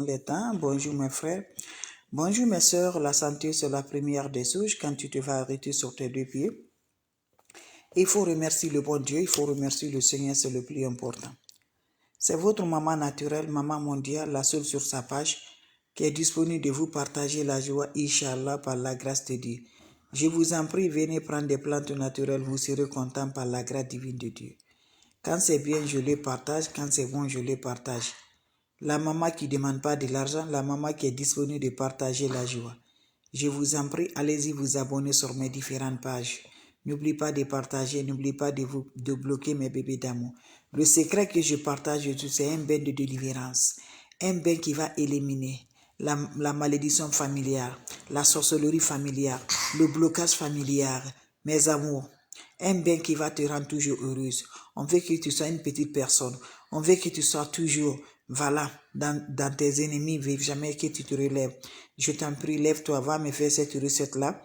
Les temps. Bonjour mes frères, bonjour mes sœurs. La santé c'est la première des choses. Quand tu te vas arrêter sur tes deux pieds, il faut remercier le bon Dieu, il faut remercier le Seigneur, c'est le plus important. C'est votre maman naturelle, maman mondiale, la seule sur sa page, qui est disponible de vous partager la joie, Inch'Allah, par la grâce de Dieu. Je vous en prie, venez prendre des plantes naturelles, vous serez content par la grâce divine de Dieu. Quand c'est bien, je les partage, quand c'est bon, je les partage. La maman qui ne demande pas de l'argent, la maman qui est disponible de partager la joie. Je vous en prie, allez-y vous abonner sur mes différentes pages. N'oubliez pas de partager, n'oubliez pas de bloquer mes bébés d'amour. Le secret que je partage, c'est un bain de délivrance. Un bain qui va éliminer la malédiction familiale, la sorcellerie familiale, le blocage familial. Mes amours, un bain qui va te rendre toujours heureuse. On veut que tu sois une petite personne. On veut que tu sois toujours, voilà, dans tes ennemis, ne veut jamais que tu te relèves. Je t'en prie, lève-toi, va me faire cette recette-là.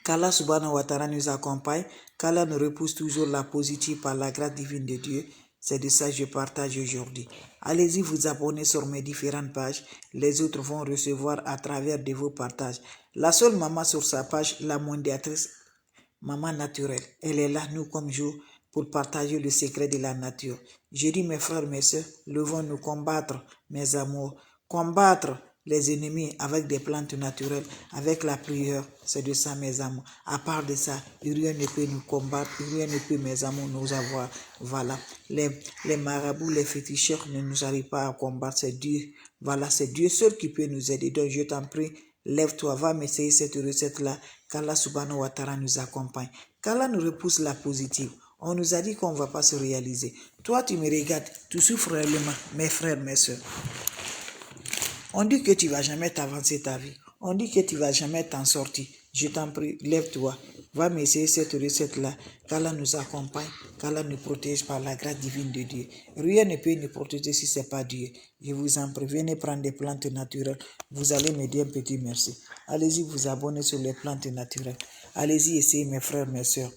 Qu'Allah subhanahu wa ta'ala nous accompagne, qu'Allah nous repousse toujours la positive par la grâce divine de Dieu. C'est de ça que je partage aujourd'hui. Allez-y vous abonner sur mes différentes pages. Les autres vont recevoir à travers de vos partages. La seule maman sur sa page, la mondiatrice, maman naturelle, elle est là, nous comme jour, pour partager le secret de la nature. Je dis mes frères, mes soeurs, levons-nous combattre, mes amours, combattre les ennemis avec des plantes naturelles, avec la prière, c'est de ça mes amours. À part de ça, rien ne peut nous combattre, rien ne peut mes amours nous avoir. Voilà, les marabouts, les féticheurs ne nous arrivent pas à combattre, c'est Dieu. Voilà, c'est Dieu seul qui peut nous aider. Donc je t'en prie, lève-toi, va m'essayer cette recette-là, qu'Allah subhanahu wa ta'ala nous accompagne, qu'Allah nous repousse la positive. On nous a dit qu'on ne va pas se réaliser. Toi, tu me regardes, tu souffres réellement, mes frères, mes soeurs. On dit que tu ne vas jamais t'avancer ta vie. On dit que tu ne vas jamais t'en sortir. Je t'en prie, lève-toi. Va m'essayer cette recette-là. Qu'Allah nous accompagne, qu'Allah nous protège par la grâce divine de Dieu. Rien ne peut nous protéger si ce n'est pas Dieu. Je vous en prie, venez prendre des plantes naturelles. Vous allez me dire un petit merci. Allez-y vous abonner sur les plantes naturelles. Allez-y essayer mes frères, mes soeurs.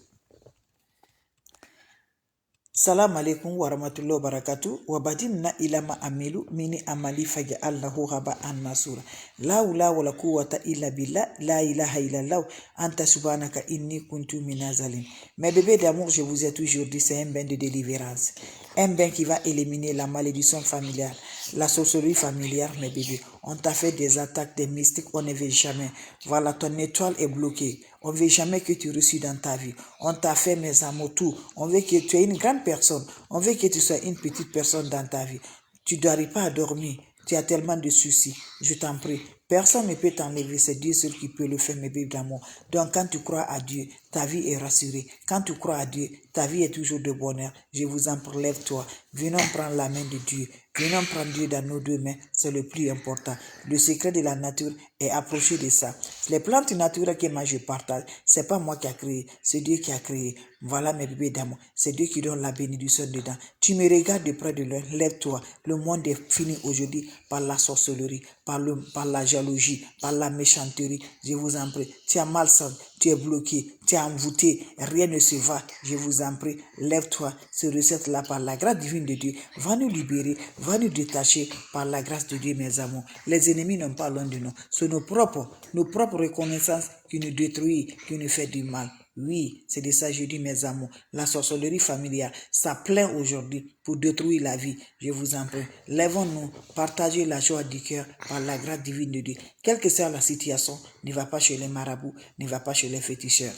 Salam alaikum wa rahmatullahi wa barakatuh. Wa badimna ilama amilu mini amali faja'alnahu haba'an mansura. La wala quwwata illa billah, la ilaha illallah, anta subhanaka inni kuntu minazalin. Mes bébés d'amour, je vous ai toujours dit, c'est un bain de délivrance. Un bain qui va éliminer la malédiction familiale, la sorcellerie familiale, mes bébés. On t'a fait des attaques, des mystiques, on ne veut jamais. Voilà, ton étoile est bloquée. On ne veut jamais que tu réussisses dans ta vie. On t'a fait, mes amours, tout. On veut que tu es une grande personne. On veut que tu sois une petite personne dans ta vie. Tu ne dois pas dormir. Tu as tellement de soucis. Je t'en prie. Personne ne peut t'enlever. C'est Dieu seul qui peut le faire, mes bébés d'amour. Donc, quand tu crois à Dieu, ta vie est rassurée. Quand tu crois à Dieu, ta vie est toujours de bonheur. Je vous en prie, lève-toi. Venons prendre la main de Dieu. Venons prendre Dieu dans nos deux mains. C'est le plus important. Le secret de la nature est approché de ça. Les plantes naturelles que moi je partage, c'est pas moi qui a créé. C'est Dieu qui a créé. Voilà mes bébés d'amour. C'est Dieu qui donne la bénédiction dedans. Tu me regardes de près de loin. Lève-toi. Le monde est fini aujourd'hui par la sorcellerie, par la jalousie, par la méchanterie. Je vous en prie. Tu as malsain, tu es bloqué, tu es envoûté, rien ne se va. Je vous en prie, lève-toi. Ce recette-là, par la grâce divine de Dieu, va nous libérer, va nous détacher par la grâce de Dieu, mes amours. Les ennemis n'ont pas loin de nous. C'est nos propres reconnaissances qui nous détruisent, qui nous fait du mal. Oui, c'est de ça que je dis, mes amours. La sorcellerie familiale, ça plaint aujourd'hui pour détruire la vie. Je vous en prie. Lèvons-nous, partagez la joie du cœur par la grâce divine de Dieu. Quelle que soit la situation, ne va pas chez les marabouts, ne va pas chez les féticheurs.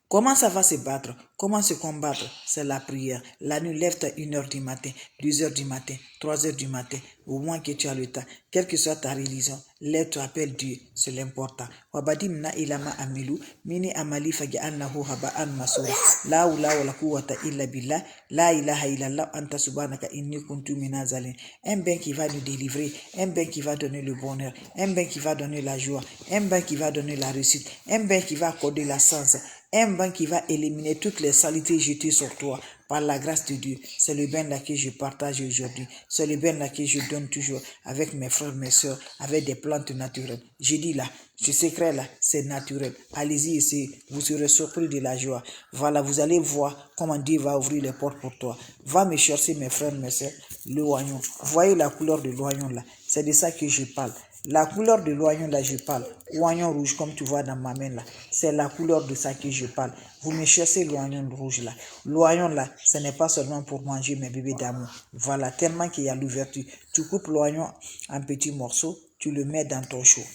Comment ça va se battre? Comment se combattre? C'est la prière. La nuit, lève-toi 1h du matin, 2h du matin, 3h du matin, au moins que tu as le temps. Quelle que soit ta religion, lève-toi, appelle Dieu, c'est l'important. Wabadimna ilama amilu, mini amali faja'alnahu haba'an masura. La wala quwwata illa billah, la ilaha illallah, anta subhanaka inni kuntu minazalin. Un bain qui va nous délivrer, un bain qui va donner le bonheur, un bain qui va donner la joie, un bain qui va donner la réussite, un bain qui va accorder la sens. Un bain qui va éliminer toutes les saletés jetées sur toi par la grâce de Dieu. C'est le bain là que je partage aujourd'hui. C'est le bain là que je donne toujours avec mes frères, mes soeurs, avec des plantes naturelles. Je dis là, ce secret là, c'est naturel. Allez-y ici, vous serez surpris de la joie. Voilà, vous allez voir comment Dieu va ouvrir les portes pour toi. Va me chercher mes frères, mes soeurs. l'oignon. Voyez la couleur de l'oignon là. C'est de ça que je parle. La couleur de l'oignon là, je parle. Oignon rouge, comme tu vois dans ma main là. C'est la couleur de ça que je parle. Vous me cherchez l'oignon rouge là. L'oignon là, ce n'est pas seulement pour manger mes bébés d'amour. Voilà, tellement qu'il y a l'ouverture. Tu coupes l'oignon en petits morceaux, tu le mets dans ton chaud.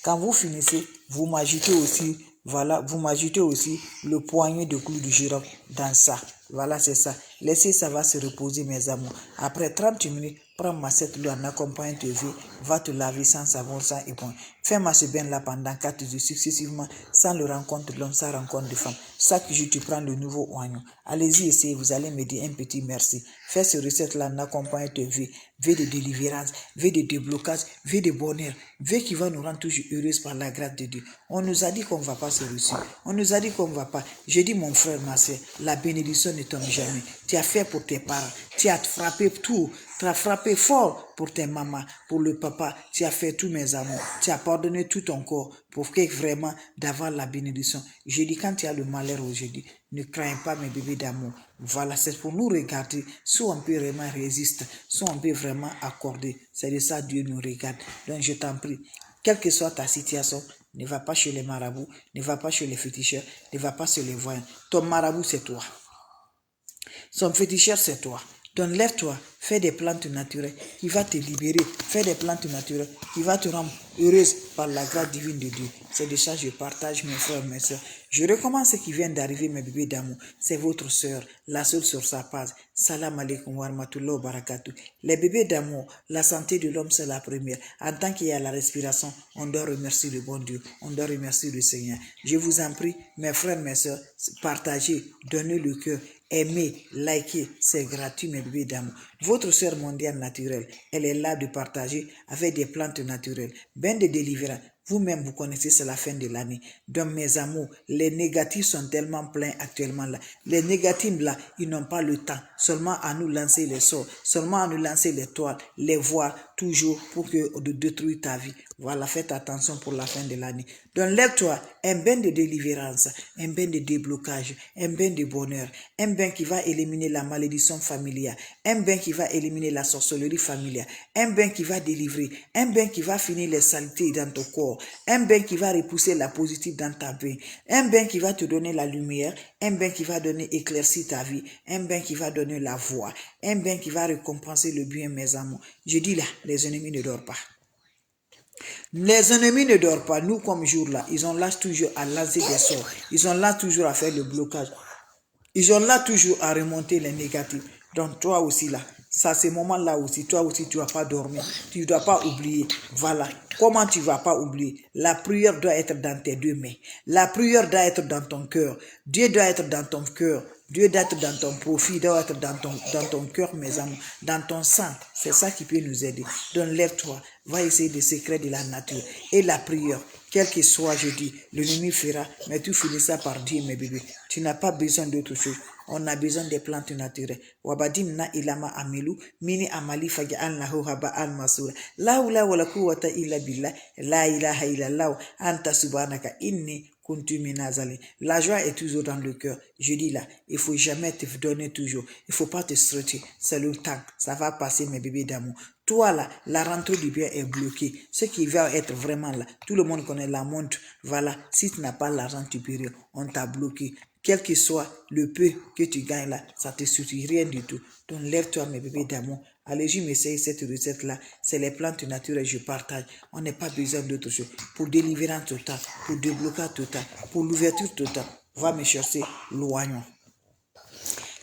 Quand vous finissez, vous m'ajoutez aussi, voilà, vous m'ajoutez aussi le poignet de clou de girofle dans ça. Voilà, c'est ça. Laissez ça va se reposer, mes amours. Après 30 minutes, prends ma cette eau en accompagnant tes vies, va te laver sans savon, sans éponge. Fais-moi ce bain-là pendant 4 jours successivement, sans le rencontre de l'homme, sans rencontre de femme. Chaque jour, tu prends le nouveau oignon. Allez-y, essayez, vous allez me dire un petit merci. Fais ce recette-là en accompagnant tes vies. Vie de délivrance, vie de déblocage, vie de bonheur, vie qui va nous rendre toujours heureuses par la grâce de Dieu. On nous a dit qu'on ne va pas se réussir. On nous a dit qu'on ne va pas. J'ai dit, mon frère, ma soeur, la bénédiction ne tombe jamais. Tu as fait pour tes parents. Tu as frappé tout. Tu as frappé fort pour tes mamans, pour le papa. Tu as fait tous mes amours. Tu as pardonné tout ton corps pour que vraiment d'avoir la bénédiction. Je dis, quand tu as le malheur aujourd'hui, ne crains pas mes bébés d'amour. Voilà, c'est pour nous regarder. Soit on peut vraiment résister, soit on peut vraiment accorder. C'est de ça Dieu nous regarde. Donc je t'en prie, quelle que soit ta situation, ne va pas chez les marabouts, ne va pas chez les féticheurs, ne va pas chez les voyants. Ton marabout, c'est toi. Son féticheur, c'est toi. Donc lève-toi, fais des plantes naturelles qui va te libérer. Fais des plantes naturelles qui va te rendre heureuse par la grâce divine de Dieu. C'est de ça que je partage, mes frères, mes soeurs. Je recommande ce qui vient d'arriver, mes bébés d'amour. C'est votre sœur, la seule sur sa page. Salam alaikum wa rahmatullahi wa barakatuh. Les bébés d'amour, la santé de l'homme, c'est la première. En tant qu'il y a la respiration, on doit remercier le bon Dieu. On doit remercier le Seigneur. Je vous en prie, mes frères, mes soeurs, partagez, donnez le cœur. Aimez, likez, c'est gratuit, mes bébés d'amour. Votre sœur mondiale naturelle, elle est là de partager avec des plantes naturelles. Ben de délivrance. Vous-même, vous connaissez, c'est la fin de l'année. Donc, mes amours, les négatifs sont tellement pleins actuellement là. Les négatifs là, ils n'ont pas le temps. Seulement à nous lancer les sorts, seulement à nous lancer les toiles, les voir toujours pour que de détruire ta vie. Voilà, faites attention pour la fin de l'année. Donc, lève-toi, un bain de délivrance, un bain de déblocage, un bain de bonheur, un bain qui va éliminer la malédiction familiale, un bain qui va éliminer la sorcellerie familiale, un bain qui va délivrer, un bain qui va finir les saletés dans ton corps, un bain qui va repousser la positive dans ta vie, un bain qui va te donner la lumière, un bain qui va donner éclaircir ta vie, un bain qui va donner la voix, un bain qui va récompenser le bien, mes amours. Je dis là, les ennemis ne dorment pas. Les ennemis ne dorment pas. Nous, comme jour là, ils ont là toujours à lancer des sorts. Ils ont là toujours à faire le blocage. Ils ont là toujours à remonter les négatifs. Donc toi aussi là, ça ces moments-là aussi, toi aussi tu ne vas pas dormir. Tu ne dois pas oublier. Voilà. Comment tu ne vas pas oublier? La prière doit être dans tes deux mains. La prière doit être dans ton cœur. Dieu doit être dans ton cœur. Dieu doit être dans ton profit, doit être dans ton cœur, mes amours, dans ton sang. C'est ça qui peut nous aider. Donc lève-toi, va essayer des secrets de la nature. Et la prière, quel que soit, je dis, l'ennemi fera, mais tu finis par Dieu, mes bébés. Tu n'as pas besoin d'autre chose. On a besoin des plantes naturelles. Wabadim na ilama amilu, mini amali faga allahu haba al masura. La ula wala quwwata illa billah, la ilaha illallah, anta subhanaka inni. La joie est toujours dans le cœur. Je dis là, il faut jamais te donner toujours. Il faut pas te stresser. C'est le temps. Ça va passer, mes bébés d'amour. Toi là, la rentrée du bien est bloquée. Ce qui va être vraiment là, tout le monde connaît la montre. Voilà, si tu n'as pas l'argent, tu peux rien. On t'a bloqué. Quel que soit le peu que tu gagnes là, ça ne te suffit rien du tout. Donc lève-toi, mes bébés d'amour. Allez-y, m'essayer cette recette-là. C'est les plantes naturelles, je partage. On n'a pas besoin d'autre chose. Pour délivrance totale, pour déblocage total, pour l'ouverture totale, va me chercher l'oignon.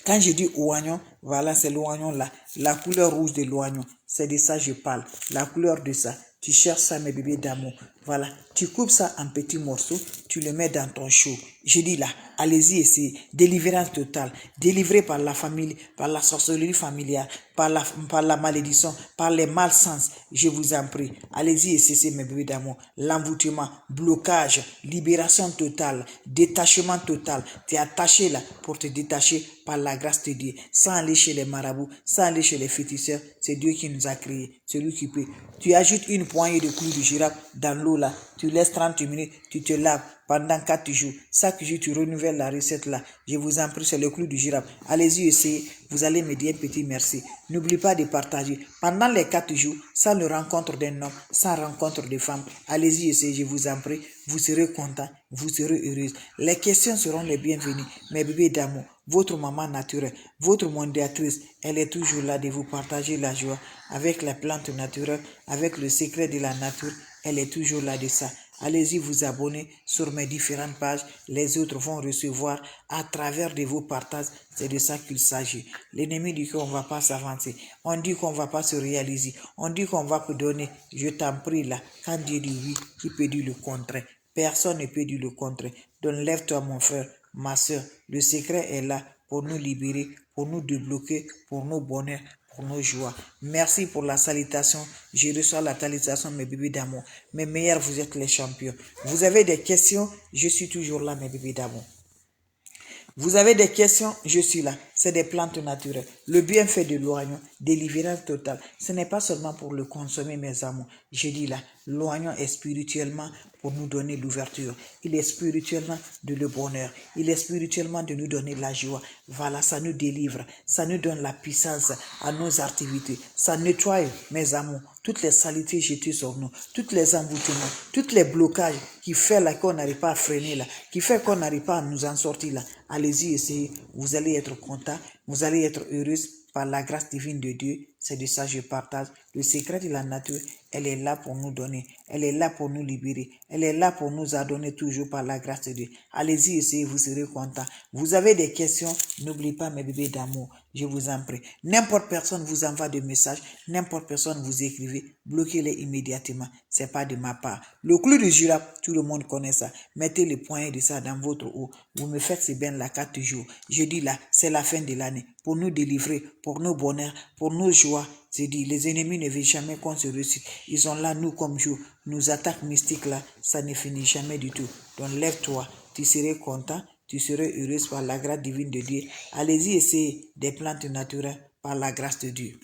Quand je dis oignon, voilà, c'est l'oignon là. La couleur rouge de l'oignon. C'est de ça que je parle. La couleur de ça. Tu cherches ça, mes bébés d'amour. Voilà. Tu coupes ça en petits morceaux. Tu le mets dans ton chaud. Je dis là, allez-y essayez. Délivrance totale. Délivré par la famille, par la sorcellerie familiale, par la malédiction, par les malsens. Je vous en prie. Allez-y essayez, mes bébés d'amour. L'envoûtement, blocage, libération totale, détachement total. Tu es attaché là pour te détacher par la grâce de Dieu. Sans aller chez les marabouts, sans aller chez les féticheurs. C'est Dieu qui nous a créés. C'est lui qui peut. Tu ajoutes une poignée de clous de girafe dans l'eau l'eau là, tu laisses 30 minutes, tu te laves pendant 4 jours. Chaque jour, tu renouvelles la recette là. Je vous en prie, c'est le clou du girafe. Allez-y, essayez. Vous allez me dire un petit merci. N'oubliez pas de partager. Pendant les 4 jours, sans le rencontre d'un homme, sans rencontre de femme, allez-y, essayez, je vous en prie. Vous serez content, vous serez heureuse. Les questions seront les bienvenues. Mes bébés d'amour, votre maman naturelle, votre mondiatrice, elle est toujours là de vous partager la joie avec les plantes naturelles, avec le secret de la nature. Elle est toujours là de ça. Allez-y vous abonner sur mes différentes pages. Les autres vont recevoir à travers de vos partages. C'est de ça qu'il s'agit. L'ennemi dit qu'on ne va pas s'avancer. On dit qu'on ne va pas se réaliser. On dit qu'on va te donner. Je t'en prie là. Quand Dieu dit oui, qui peut dire le contraire? Personne ne peut dire le contraire. Donc lève-toi mon frère, ma soeur. Le secret est là pour nous libérer, pour nous débloquer, pour nos bonheurs, pour nos joies. Merci pour la salutation. Je reçois la salutation, mes bébés d'amour. Mes meilleurs, vous êtes les champions. Vous avez des questions? Je suis toujours là, mes bébés d'amour. Vous avez des questions? Je suis là. C'est des plantes naturelles. Le bienfait de l'oignon, délivrance totale. Ce n'est pas seulement pour le consommer, mes amours. Je dis là, l'oignon est spirituellement pour nous donner l'ouverture. Il est spirituellement de le bonheur. Il est spirituellement de nous donner la joie. Voilà, ça nous délivre. Ça nous donne la puissance à nos activités. Ça nettoie, mes amours, toutes les saletés jetées sur nous, tous les emboutements, tous les blocages qui font là qu'on n'arrive pas à freiner là, qui fait qu'on n'arrive pas à nous en sortir là. Allez-y, essayez. Vous allez être content, vous allez être heureuse par la grâce divine de Dieu. C'est de ça que je partage. Le secret de la nature, elle est là pour nous donner. Elle est là pour nous libérer. Elle est là pour nous adonner toujours par la grâce de Dieu. Allez-y, essayez, vous serez content. Vous avez des questions, n'oubliez pas mes bébés d'amour. Je vous en prie. N'importe personne vous envoie des messages, n'importe personne vous écrivez, bloquez-les immédiatement. C'est pas de ma part. Le clou du girafe, tout le monde connaît ça. Mettez le poignet de ça dans votre eau. Vous me faites ces bains là 4 jours. Je dis là, c'est la fin de l'année. Pour nous délivrer, pour nos bonheurs, pour nos joies. Je dis, les ennemis ne veulent jamais qu'on se réussisse. Ils sont là, nous, comme jour. Nos attaques mystiques là, ça ne finit jamais du tout. Donc lève-toi, tu serais content, tu serais heureuse par la grâce divine de Dieu. Allez-y, essayez des plantes naturelles par la grâce de Dieu.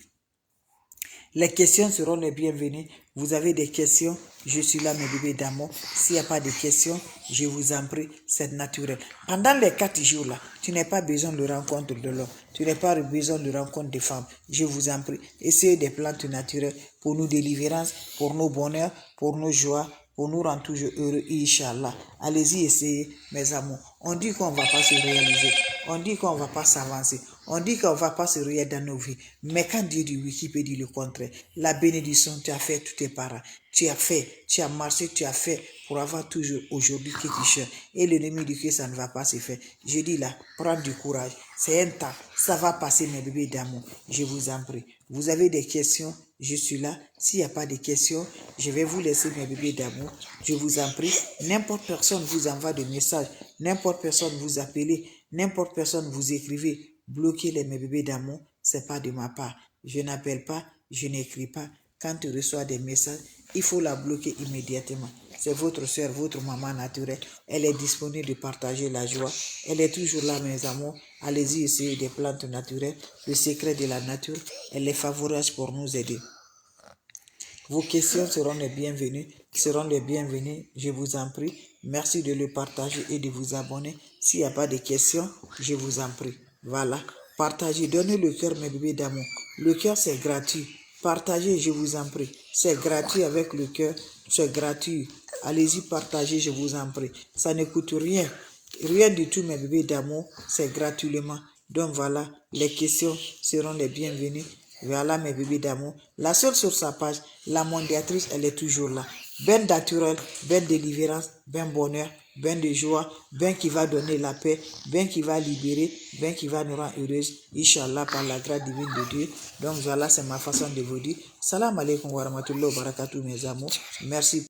Les questions seront les bienvenues. Vous avez des questions, je suis là, mes bébés d'amour. S'il n'y a pas de questions, je vous en prie, c'est naturel. Pendant les 4 jours là, tu n'as pas besoin de rencontre de l'homme. Tu n'as pas besoin de rencontre de femmes. Je vous en prie, essayez des plantes naturelles pour nos délivrances, pour nos bonheurs, pour nos joies, pour nous rendre toujours heureux, Inch'Allah. Allez-y, essayez, mes amours. On dit qu'on ne va pas se réaliser. On dit qu'on ne va pas s'avancer. On dit qu'on ne va pas se réaliser dans nos vies. Mais quand Dieu dit oui, qui peut dire le contraire? La bénédiction, tu as fait tous tes parents. Tu as fait, tu as marché, tu as fait pour avoir toujours aujourd'hui que tu cherches. Et l'ennemi dit que ça ne va pas se faire. Je dis là, prends du courage. C'est un temps. Ça va passer, mes bébés d'amour. Je vous en prie. Vous avez des questions? Je suis là. S'il n'y a pas de questions, je vais vous laisser, mes bébés d'amour. Je vous en prie. N'importe personne vous envoie des messages. N'importe personne vous appelle. N'importe personne vous écrivez. Bloquez-les, mes bébés d'amour. C'est pas de ma part. Je n'appelle pas. Je n'écris pas. Quand tu reçois des messages, il faut la bloquer immédiatement. C'est votre soeur, votre maman naturelle. Elle est disponible de partager la joie. Elle est toujours là, mes amours. Allez-y, essayez des plantes naturelles. Le secret de la nature, elle est favorable pour nous aider. Vos questions seront les bienvenues. Je vous en prie. Merci de le partager et de vous abonner. S'il n'y a pas de questions, je vous en prie. Voilà. Partagez, donnez le cœur, mes bébés d'amour. Le cœur, c'est gratuit. Partagez, je vous en prie. C'est gratuit avec le cœur. C'est gratuit. Allez-y, partagez, je vous en prie. Ça ne coûte rien. Rien du tout, mes bébés d'amour. C'est gratuitement. Donc voilà, les questions seront les bienvenues. Voilà, mes bébés d'amour. La seule sur sa page, la mondiatrice, elle est toujours là. Ben naturel, ben délivrance, ben bonheur, ben de joie, ben qui va donner la paix, ben qui va libérer, ben qui va nous rendre heureuses, Inch'Allah, par la grâce divine de Dieu. Donc voilà, c'est ma façon de vous dire. Salam alaikum wa rahmatullahi wa barakatuh, mes amours. Merci.